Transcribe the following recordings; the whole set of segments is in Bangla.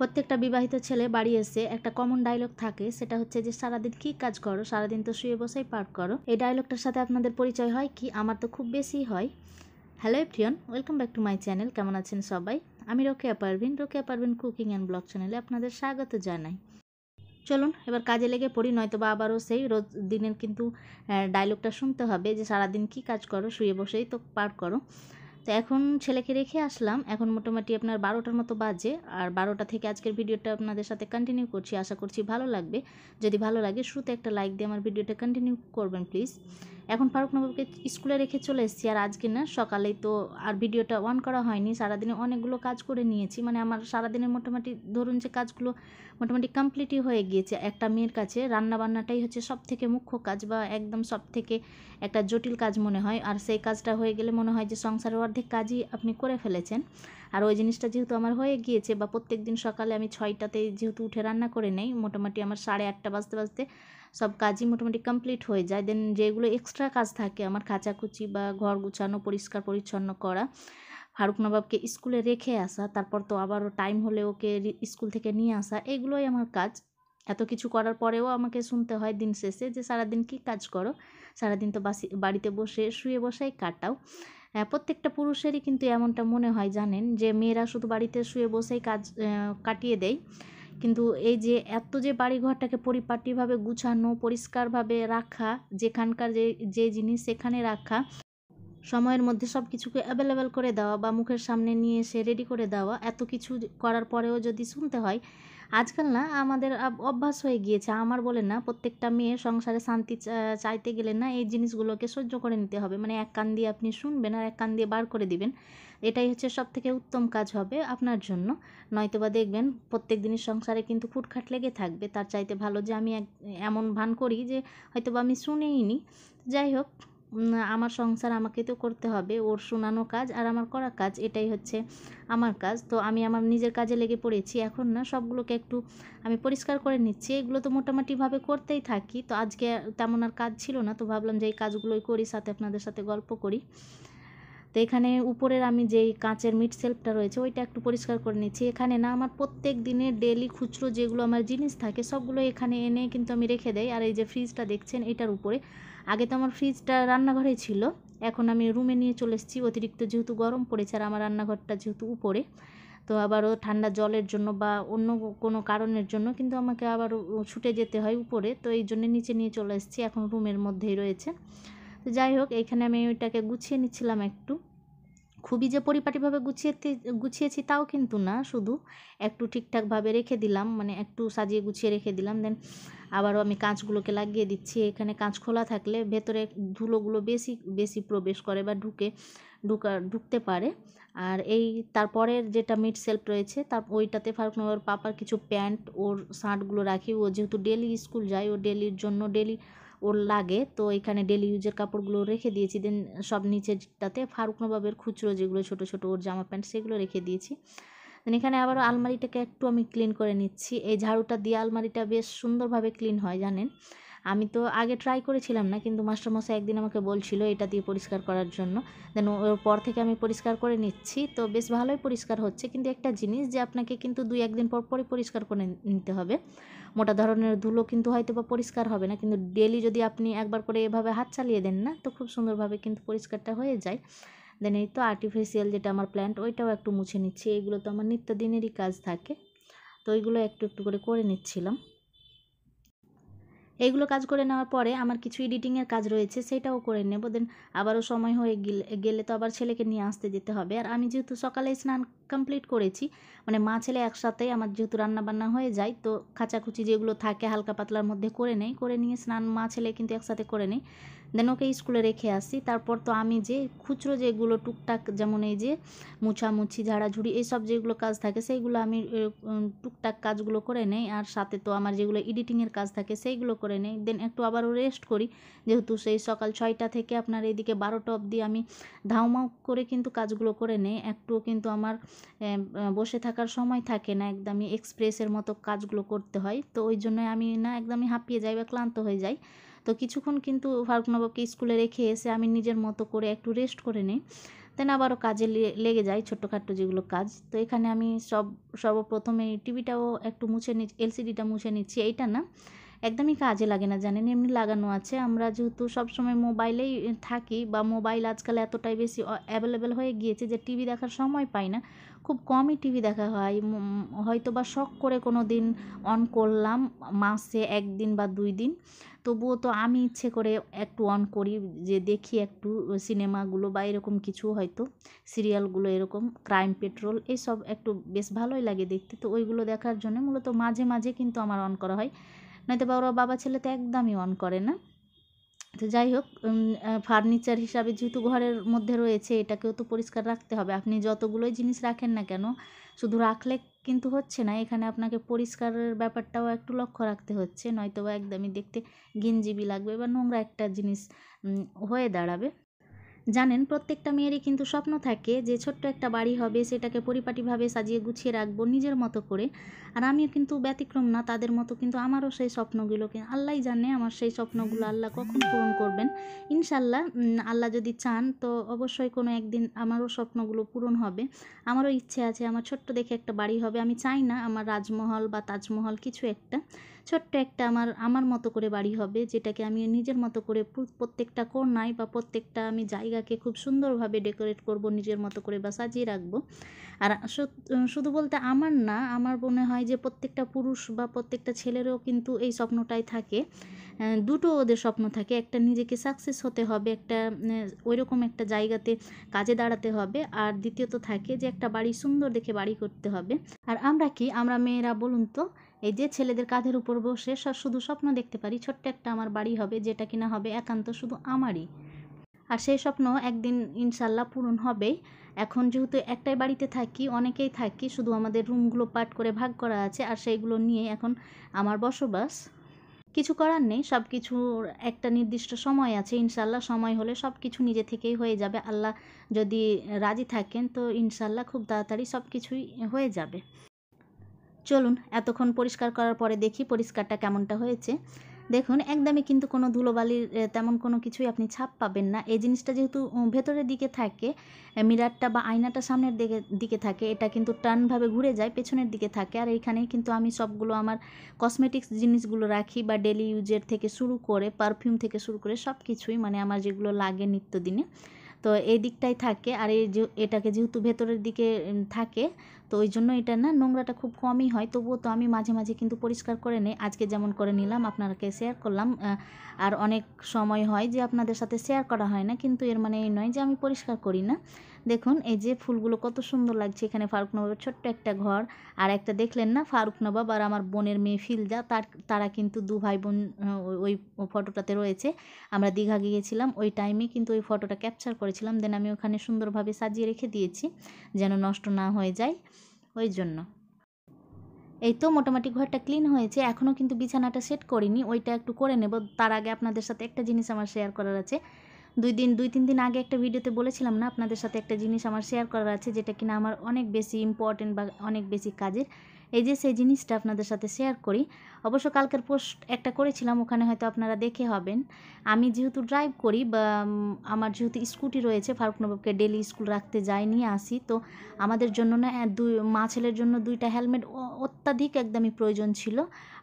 প্রত্যেকটা বিবাহিত ছেলে বাড়ি এসে একটা কমন ডায়লগ থাকে, সেটা হচ্ছে যে সারাদিন কি কাজ করো, সারাদিন তো শুয়ে বসেই পার করো। এই ডায়লগটার সাথে আপনাদের পরিচয় হয় কি? আমার তো খুব বেশি হয়। Hello everyone, welcome back to my channel. কেমন আছেন সবাই? আমি Rokeya Parvin cooking and blog চ্যানেলে আপনাদের স্বাগত জানাই। চলুন এবার কাজে লেগে পড়ি, নয়তো বা আবারও সেই রোজ দিনের কিন্তু ডায়লগটা শুনতে হবে যে সারাদিন কি কাজ করো, শুয়ে বসেই তো পার করো। তো এখন ছেলেকে রেখে আসলাম, এখন মোটামুটি আপনার 12টার মতো বাজে। আর 12টা থেকে আজকের ভিডিওটা আপনাদের সাথে কন্টিনিউ করছি, আশা করছি ভালো লাগবে। যদি ভালো লাগে শুরুতে একটা লাইক দিয়ে আমার ভিডিওটা কন্টিনিউ করবেন প্লিজ। এখন ফারুক নবাবকে স্কুলে রেখে চলে এসেছি, আর আজকে না সকালেই তো আর ভিডিওটা অন করা হয়নি। সারাদিনে অনেকগুলো কাজ করে নিয়েছি, মানে আমার সারাদিনের মোটামুটি ধরুন যে কাজগুলো মোটামুটি কমপ্লিটই হয়ে গিয়েছে। একটা মেয়ের কাছে রান্নাবান্নাটাই হচ্ছে সব থেকে মুখ্য কাজ, বা একদম সব থেকে একটা জটিল কাজ মনে হয়। আর সেই কাজটা হয়ে গেলে মনে হয় যে সংসারের অর্ধেক কাজই আপনি করে ফেলেছেন। আর ওই জিনিসটা যেহেতু আমার হয়ে গিয়েছে, বা প্রত্যেক দিন সকালে আমি 6টাতেই যেহেতু উঠে রান্না করে নেই, মোটামুটি আমার 8:30 বাজতে বাজতে সব কাজই মোটামুটি কমপ্লিট হয়ে যায়। দেন যেগুলো এক্সট্রা কাজ থাকে আমার, কাচাকুচি বা ঘর গুছানো, পরিষ্কার পরিচ্ছন্ন করা, ফারুক নবাবকে স্কুলে রেখে আসা, তারপর তো আবারও টাইম হলে ওকে স্কুল থেকে নিয়ে আসা, এগুলোই আমার কাজ। এত কিছু করার পরেও আমাকে শুনতে হয় দিন শেষে যে সারাদিন কি কাজ করো, সারাদিন তো বাড়িতে বসে শুয়ে বসাই কাটাও। প্রত্যেকটা পুরুষেরই কিন্তু এমনটা মনে হয়, জানেন, যে মেয়েরা শুধু বাড়িতে শুয়ে বসেই কাজ কাটিয়ে দেয়। কিন্তু এই যে এত যে বাড়িঘরটাকে পরিপাটিভাবে গুছানো, পরিষ্কারভাবে রাখা, যেখানকার যে জিনিস সেখানে রাখা, সময়ের মধ্যে সব কিছুকে অ্যাভেলেবেল করে দেওয়া বা মুখের সামনে নিয়ে এসে রেডি করে দেওয়া, এত কিছু করার পরেও যদি শুনতে হয়, আজকাল না আমাদের অভ্যাস হয়ে গিয়েছে। আমার বলে না, প্রত্যেকটা মেয়ে সংসারে শান্তি চাইতে গেলে না এই জিনিসগুলোকে সহ্য করে নিতে হবে। মানে এক কান দিয়ে আপনি শুনবেন আর এক কান দিয়ে বার করে দিবেন, এটাই হচ্ছে সব থেকে উত্তম কাজ হবে আপনার জন্য। নয়তোবা দেখবেন প্রত্যেক দিনের সংসারে কিন্তু খুটখাট লেগে থাকবে। তার চাইতে ভালো যে আমি এমন ভান করি যে হয়তোবা আমি শুনেই নি। যাই হোক, আমার সংসার আমাকে তো করতে হবে, ওর শোনানো কাজ আর আমার করা কাজ, এটাই হচ্ছে আমার কাজ। তো আমি আমার নিজের কাজে লেগে পড়েছি। এখন না সবগুলোকে একটু আমি পরিষ্কার করে নিচ্ছি। এগুলো তো মোটামুটিভাবে করতেই থাকি, তো আজকে তেমন আর কাজ ছিল না, তো ভাবলাম যে এই কাজগুলোই করি, সাথে আপনাদের সাথে গল্প করি। তো এখানে উপরের আমি যেই কাঁচের মিট সেলফটা রয়েছে ওইটা একটু পরিষ্কার করে নিচ্ছি। এখানে না আমার প্রত্যেক দিনের ডেলি খুচরো যেগুলো আমার জিনিস থাকে সবগুলো এখানে এনে কিন্তু আমি রেখে দেই। আর এই যে ফ্রিজটা দেখছেন এটার উপরে, আগে তো আমার ফ্রিজটা রান্নাঘরেই ছিল, এখন আমি রুমে নিয়ে চলে এসেছি। অতিরিক্ত যেহেতু গরম পড়েছে, আর আমার রান্নাঘরটা যেহেতু উপরে, তো আবারও ঠান্ডা জলের জন্য বা অন্য কোনো কারণের জন্য কিন্তু আমাকে আবারও ছুটে যেতে হয় উপরে, তো এই জন্য নিচে নিয়ে চলে এসেছি, এখন রুমের মধ্যেই রয়েছে। তো যাই হোক, এইখানে আমি ওইটাকে গুছিয়ে নিচ্ছিলাম একটু। খুবই যে পরিপাটিভাবে গুছিয়েছি তাও কিন্তু না, শুধু একটু ঠিকঠাকভাবে রেখে দিলাম, মানে একটু সাজিয়ে গুছিয়ে রেখে দিলাম। দেন আবারও আমি কাঁচগুলোকে লাগিয়ে দিচ্ছি। এখানে কাঁচ খোলা থাকলে ভেতরে ধুলোগুলো বেশি বেশি প্রবেশ করে বা ঢুকতে পারে। আর এই তারপরের যেটা মিড সেলফ রয়েছে তার ওইটাতে ফারুক নগর পাপার কিছু প্যান্ট, ওর শার্টগুলো রাখি। ও যেহেতু ডেলি স্কুল যায়, ও ডেলির জন্য ডেলি ওর লাগে, তো এখানে ডেলি ইউজের কাপড়গুলো রেখে দিয়েছি। দেন সব নিচেরটাতে ফারুক নবাবের খুচরো যেগুলো ছোটো ছোটো ওর জামা প্যান্ট সেগুলো রেখে দিয়েছি। দেন এখানে আবারও আলমারিটাকে একটু আমি ক্লিন করে নিচ্ছি। এই ঝাড়ুটা দিয়ে আলমারিটা বেশ সুন্দরভাবে ক্লিন হয়, জানেন। আমি তো আগে ট্রাই করেছিলাম না, কিন্তু মাস্টারমশাই একদিন আমাকে বলছিল এটা দিয়ে পরিষ্কার করার জন্য। দেন ওর পর থেকে আমি পরিষ্কার করে নিচ্ছি, তো বেশ ভালোই পরিষ্কার হচ্ছে। কিন্তু একটা জিনিস যে আপনাকে কিন্তু 2-1 দিন পর পরই পরিষ্কার করে নিতে হবে। মোটা ধরনের ধুলো কিন্তু হয়তো বা পরিষ্কার হবে না, কিন্তু ডেলি যদি আপনি একবার করে এভাবে হাত চালিয়ে দেন না, তো খুব সুন্দরভাবে কিন্তু পরিষ্কারটা হয়ে যায়। দেন এই তো আর্টিফিশিয়াল যেটা আমার প্ল্যান্ট, ওইটাও একটু মুছে নিচ্ছি। এগুলো তো আমার নিত্যদিনেরই কাজ থাকে, তো ওইগুলো একটু একটু করে নিচ্ছিলাম। এইগুলো কাজ করে নেওয়ার পরে আমার কিছু এডিটিংয়ের কাজ রয়েছে, সেটাও করে নেব। দেন আবারও সময় হয়ে গেলে তো আবার ছেলেকে নিয়ে আসতে যেতে হবে। আর আমি যেহেতু সকালে স্নান কমপ্লিট করেছি, মানে মা ছেলে একসাথেই আমার যেহেতু রান্নাবান্না হয়ে যায়, তো খাঁচাখুচি যেগুলো থাকে হালকা পাতলার মধ্যে করে নেই, করে নিয়ে স্নান মা ছেলে কিন্তু একসাথে করে নেই। দেন ওকে স্কুলে রেখে আসি। তারপর তো আমি যে খুচরো যেগুলো টুকটাক, যেমন এই যে মুছামুছি, ঝাড়াঝুড়ি, এইসব যেগুলো কাজ থাকে সেইগুলো আমি টুকটাক কাজগুলো করে নেই। আর সাথে তো আমার যেগুলো এডিটিংয়ের কাজ থাকে সেইগুলো করে নেই। দেন একটু আবারও রেস্ট করি, যেহেতু সেই সকাল 6টা থেকে আপনার এইদিকে 12টা অবধি আমি ধাউমাউ করে কিন্তু কাজগুলো করে নেই। একটুও কিন্তু আমার বসে থাকার সময় থাকে না, একদমই এক্সপ্রেসের মতো কাজগুলো করতে হয়। তো ওই জন্যই আমি না একদমই হাঁপিয়ে যাই বা ক্লান্ত হয়ে যাই। তো কিছুক্ষণ কিন্তু ফারুক নবাবকে স্কুলে রেখে এসে আমি নিজের মতো করে একটু রেস্ট করে নিই। দেন আবারও কাজে লেগে যায় ছোট্টখাট্টো যেগুলো কাজ। তো এখানে আমি সর্বপ্রথমে টিভিটাও একটু মুছে এলসিডিটা মুছে নিচ্ছি। এইটা না একদমই কাজে লাগে না জানেন, এমনি লাগানো আছে। আমরা যেহেতু সবসময় মোবাইলেই থাকি বা মোবাইল আজকাল এতটাই বেশি অ্যাভেলেবেল হয়ে গিয়েছে যে টিভি দেখার সময় পাই না, খুব কমই টিভি দেখা হয়। হয়তো বা শখ করে কোনো দিন অন করলাম, মাসে 1 দিন বা 2 দিন, তবুও তো আমি ইচ্ছে করে একটু অন করি যে দেখি একটু সিনেমাগুলো বা এরকম কিছু, হয়তো সিরিয়ালগুলো, এরকম ক্রাইম পেট্রোল এইসব একটু বেশ ভালোই লাগে দেখতে। তো ওইগুলো দেখার জন্য মূলত মাঝে মাঝে কিন্তু আমার অন করা হয়, নয়তো বা ওরা বাবা ছেলে তো একদমই অন করে না। তো যাই হোক, ফার্নিচার হিসাবে যেহেতু ঘরের মধ্যে রয়েছে, এটাকেও তো পরিষ্কার রাখতে হবে। আপনি যতগুলোই জিনিস রাখেন না কেন, শুধু রাখলে কিন্তু হচ্ছে না, এখানে আপনাকে পরিষ্কারের ব্যাপারটাও একটু লক্ষ্য রাখতে হচ্ছে, নয়তো বা একদমই দেখতে ঘিনজিবি লাগবে বা নোংরা একটা জিনিস হয়ে দাঁড়াবে। জানেন, প্রত্যেকটা মেয়েরই কিন্তু স্বপ্ন থাকে যে ছোট্ট একটা বাড়ি হবে, সেটাকে পরিপাটিভাবে সাজিয়ে গুছিয়ে রাখবো নিজের মতো করে। আর আমিও কিন্তু ব্যতিক্রম না, তাদের মতো কিন্তু আমারও সেই স্বপ্নগুলোকে, আল্লাহই জানে আমার সেই স্বপ্নগুলো আল্লাহ কখন পূরণ করবেন। ইনশাল্লাহ আল্লাহ যদি চান তো অবশ্যই কোনো একদিন আমারও স্বপ্নগুলো পূরণ হবে। আমারও ইচ্ছে আছে আমার ছোট্ট দেখে একটা বাড়ি হবে। আমি চাই না আমার রাজমহল বা তাজমহল কিছু একটা, ছোট্ট একটা আমার মতো করে বাড়ি হবে, যেটাকে আমি নিজের মতো করে প্রত্যেকটা কোণায় বা প্রত্যেকটা আমি জায়গাকে খুব সুন্দরভাবে ডেকোরেট করব নিজের মতো করে বা সাজিয়ে রাখবো। আর শুধু বলতে আমার না, আমার মনে হয় যে প্রত্যেকটা পুরুষ বা প্রত্যেকটা ছেলেরও কিন্তু এই স্বপ্নটাই থাকে। দুটো ওদের স্বপ্ন থাকে, একটা নিজেকে সাকসেস হতে হবে, একটা ওইরকম একটা জায়গাতে কাজে দাঁড়াতে হবে, আর দ্বিতীয়ত থাকে যে একটা বাড়ি সুন্দর দেখে বাড়ি করতে হবে। আর আমরা মেয়েরা বলুন তো, এই যে ছেলেদের কাঁধের উপর বসে শুধু স্বপ্ন দেখতে পারি ছোট্ট একটা আমার বাড়ি হবে, যেটা কিনা হবে একান্ত শুধু আমারই। আর সেই স্বপ্ন একদিন ইনশাল্লাহ পূরণ হবেই। এখন যেহেতু একটাই বাড়িতে থাকি, অনেকেই থাকি, শুধু আমাদের রুমগুলো পার্ট করে ভাগ করা আছে, আর সেইগুলো নিয়ে এখন আমার বসবাস। কিছু করার নেই, সব কিছুর একটা নির্দিষ্ট সময় আছে। ইনশাল্লাহ সময় হলে সব কিছু নিজে থেকেই হয়ে যাবে। আল্লাহ যদি রাজি থাকেন তো ইনশাল্লাহ খুব তাড়াতাড়ি সব কিছুই হয়ে যাবে। চলুন এতক্ষণ পরিষ্কার করার পরে দেখি পরিষ্কারটা কেমনটা হয়েছে। দেখুন একদমই কিন্তু কোনো ধুলোবালির তেমন কোনো কিছুই আপনি ছাপ পাবেন না। এই জিনিসটা যেহেতু ভেতরের দিকে থাকে, মিরারটা বা আয়নাটা সামনের দিকে থাকে, এটা কিন্তু টার্নভাবে ঘুরে যায় পেছনের দিকে থাকে। আর এইখানেই কিন্তু আমি সবগুলো আমার কসমেটিক্স জিনিসগুলো রাখি, বা ডেলি ইউজের থেকে শুরু করে পারফিউম থেকে শুরু করে সব কিছুই, মানে আমার যেগুলো লাগে নিত্যদিনে, তো এই দিকটাই থাকে। আর এটাকে যেহেতু ভেতরের দিকে থাকে, তো ওই জন্য এটা না নোংরাটা খুব কমই হয়। তবুও তো আমি মাঝে মাঝে কিন্তু পরিষ্কার করে নিই। আজকে যেমন করে নিলাম, আপনাকে শেয়ার করলাম। আর অনেক সময় হয় যে আপনাদের সাথে শেয়ার করা হয় না, কিন্তু এর মানে এই নয় যে আমি পরিষ্কার করি না। দেখুন এই যে ফুলগুলো কত সুন্দর লাগছে। এখানে ফারুক নবাবের ছোট্ট একটা ঘর, আর একটা দেখলেন না ফারুক নবাব আর আমার বোনের মেয়ে ফিলজা, তারা কিন্তু 2 ভাই বোন ওই ফটোটাতে রয়েছে। আমরা দীঘা গিয়েছিলাম, ওই টাইমে কিন্তু ওই ফটোটা ক্যাপচার করেছিলাম। দেন আমি ওখানে সুন্দরভাবে সাজিয়ে রেখে দিয়েছি যেন নষ্ট না হয়ে যায়, ওই জন্য। এই তো মোটামুটি ঘরটা ক্লিন হয়েছে, এখনও কিন্তু বিছানাটা সেট করিনি, ওইটা একটু করে নেব। তার আগে আপনাদের সাথে একটা জিনিস আমার শেয়ার করার আছে। 2-3 দিন আগে একটা ভিডিওতে বলেছিলাম না, আপনাদের সাথে একটা জিনিস আমার শেয়ার করার আছে, যেটা কিনা আমার অনেক বেশি ইম্পর্টেন্ট বা অনেক বেশি কাজের। এই যে সেই জিনিসটা আপনাদের সাথে শেয়ার করি। অবশ্য কালকের পোস্ট একটা করেছিলাম, ওখানে হয়তো আপনারা দেখে হবেন। আমি যেহেতু ড্রাইভ করি, বা আমার যেহেতু স্কুটি রয়েছে, ফারুক নবাবকে ডেলি স্কুল রাখতে যাই, নিয়ে আসি, তো আমাদের জন্য না মা ছেলের জন্য 2টা হেলমেট অত্যাধিক একদমই প্রয়োজন ছিল।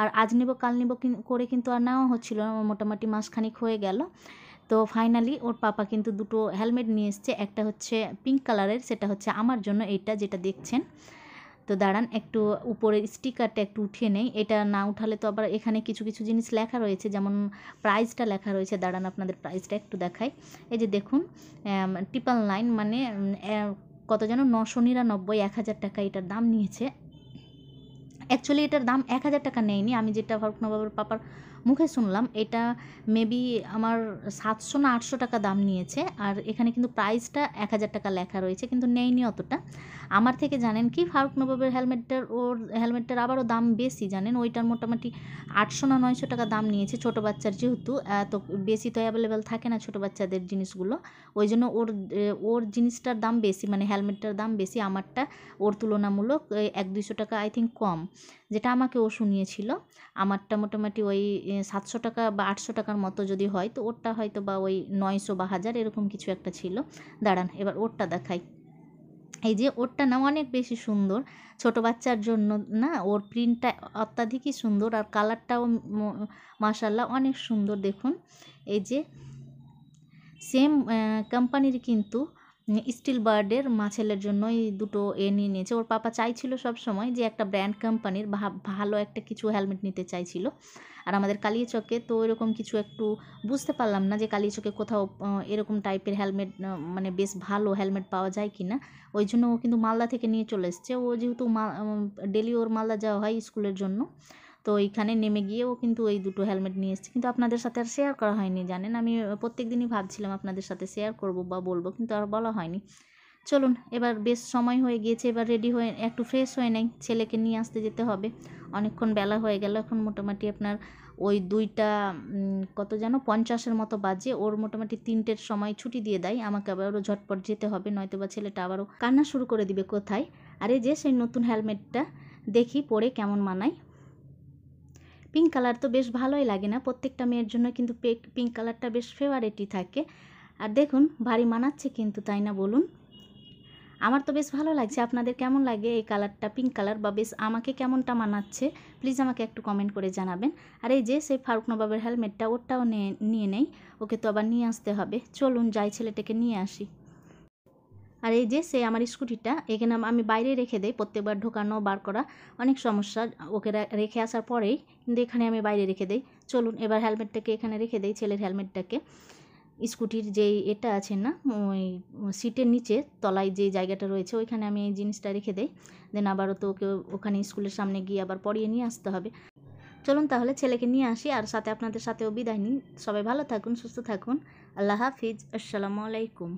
আর আজ নেব কাল নেব করে কিন্তু আর নেওয়া হচ্ছিল না, মোটামুটি মাসখানিক হয়ে গেল। তো ফাইনালি ওর পাপা কিন্তু 2টো হেলমেট নিয়ে এসছে। একটা হচ্ছে পিঙ্ক কালারের, সেটা হচ্ছে আমার জন্য, এইটা যেটা দেখছেন। তো দাঁড়ান একটু উপরের স্টিকারটা একটু উঠিয়ে নেই, এটা না উঠালে তো আবার এখানে কিছু কিছু জিনিস লেখা রয়েছে, যেমন প্রাইসটা লেখা রয়েছে। দাঁড়ান আপনাদের প্রাইসটা একটু দেখাই। এই যে দেখুন 999, মানে কত যেন 999, 1000 টাকা এটার দাম নিয়েছে। অ্যাকচুয়ালি এটার দাম 1000 টাকা নেয়নি, আমি যেটা ফারুক নবাবের পাপার মুখে শুনলাম, এটা মেবি আমার 700 না 800 টাকা দাম নিয়েছে। আর এখানে কিন্তু প্রাইসটা 1000 টাকা লেখা রয়েছে, কিন্তু নেয়নি অতটা। আমার থেকে জানেন কি, ফারুক নবাবের হেলমেটটার আবারও দাম বেশি জানেন, ওইটার মোটামুটি 800 না 900 টাকা দাম নিয়েছে। ছোটো বাচ্চার যেহেতু তো বেশি তো অ্যাভেলেবেল থাকে না ছোটো বাচ্চাদের জিনিসগুলো, ওই জন্য ওর জিনিসটার দাম বেশি, মানে হেলমেটটার দাম বেশি। আমারটা ওর তুলনামূলক 100-200 টাকা আই থিঙ্ক কম, যেটা আমাকে ও শুনিয়েছিল। আমারটা মোটামুটি ওই 700 টাকা বা 800 টাকার মতো যদি হয়, তো ওরটা হয়তো বা ওই 900 বা 1000 এরকম কিছু একটা ছিল। দাঁড়ান এবার ওরটা দেখাই। এই যে ওরটা না অনেক বেশি সুন্দর, ছোট বাচ্চার জন্য না, ওর প্রিন্টটা অত্যাধিকই সুন্দর আর কালারটাও মাশাআল্লাহ অনেক সুন্দর। দেখুন এই যে সেম কোম্পানির কিন্তু স্টিল বার্ডের মা ছেলের জন্য এই দুটো নিয়ে নিয়েছে। ওর পাপা চাইছিল সব সময় যে একটা ব্র্যান্ড কোম্পানির ভালো একটা কিছু হেলমেট নিতে চাইছিল। আর আমাদের কালিয়াচকে তো এরকম কিছু একটু বুঝতে পারলাম না যে কালিয়াচকে কোথাও এরকম টাইপের হেলমেট মানে বেশ ভালো হেলমেট পাওয়া যায় কি না। ওই জন্য ও কিন্তু মালদা থেকে নিয়ে চলে এসছে। ও যেহেতু ডেলি ওর মালদা যাওয়া হয় স্কুলের জন্য, তো এইখানে নেমে গিয়েও কিন্তু এই দুটো হেলমেট নিয়ে এসেছি, কিন্তু আপনাদের সাথে আর শেয়ার করা হয়নি। জানেন আমি প্রত্যেক দিনই ভাবছিলাম আপনাদের সাথে শেয়ার করব বা বলবো, কিন্তু আর বলা হয়নি। চলুন এবার বেশ সময় হয়ে গিয়েছে, এবার রেডি হয়ে একটু ফ্রেশ হয়ে নেই, ছেলেকে নিয়ে আসতে যেতে হবে। অনেকক্ষণ বেলা হয়ে গেল, এখন মোটামুটি আপনার ওই 2টা কত যেন 50-এর মতো বাজে। ওর মোটামুটি 3টের সময় ছুটি দিয়ে দেয়, আমাকে আবারও ঝটপট যেতে হবে, নয়তো বা ছেলেটা আবারও কান্না শুরু করে দিবে কোথায়। আর এই যে সেই নতুন হেলমেটটা দেখি পরে কেমন মানায়। পিঙ্ক কালার তো বেশ ভালোই লাগে না, প্রত্যেকটা মেয়ের জন্য কিন্তু পিঙ্ক কালারটা বেশ ফেভারিটই থাকে। আর দেখুন ভারী মানাচ্ছে কিন্তু, তাই না বলুন? আমার তো বেশ ভালো লাগছে। আপনাদের কেমন লাগে এই কালারটা, পিঙ্ক কালার, বা বেশ আমাকে কেমনটা মানাচ্ছে প্লিজ আমাকে একটু কমেন্ট করে জানাবেন। আর এই যে সেই ফারুক নবাবের হেলমেটটা, ওটাও নিয়ে নেই, ওকে তো আবার নিয়ে আসতে হবে। চলুন যাই ছেলেটাকে নিয়ে আসি। আর এই যে সেই আমার স্কুটিটা এখানে আমি বাইরে রেখে দেই, প্রত্যেকবার ঢোকানো বার করা অনেক সমস্যা, ওকে রেখে আসার পরেই কিন্তু এখানে আমি বাইরে রেখে দেই। চলুন এবার হেলমেটটাকে এখানে রেখে দেই, ছেলের হেলমেটটাকে। স্কুটির যেই এটা আছে না, ওই সিটের নিচে তলায় যে জায়গাটা রয়েছে ওইখানে আমি এই জিনিসটা রেখে দেই। দেন আবারও তো ওকে ওখানে স্কুলের সামনে গিয়ে আবার পরিয়ে নিয়ে আসতে হবে। চলুন তাহলে ছেলেকে নিয়ে আসি, আর সাথে আপনাদের সাথেও বিদায় নিই। সবাই ভালো থাকুন, সুস্থ থাকুন। আল্লাহ হাফিজ, আসসালামু আলাইকুম।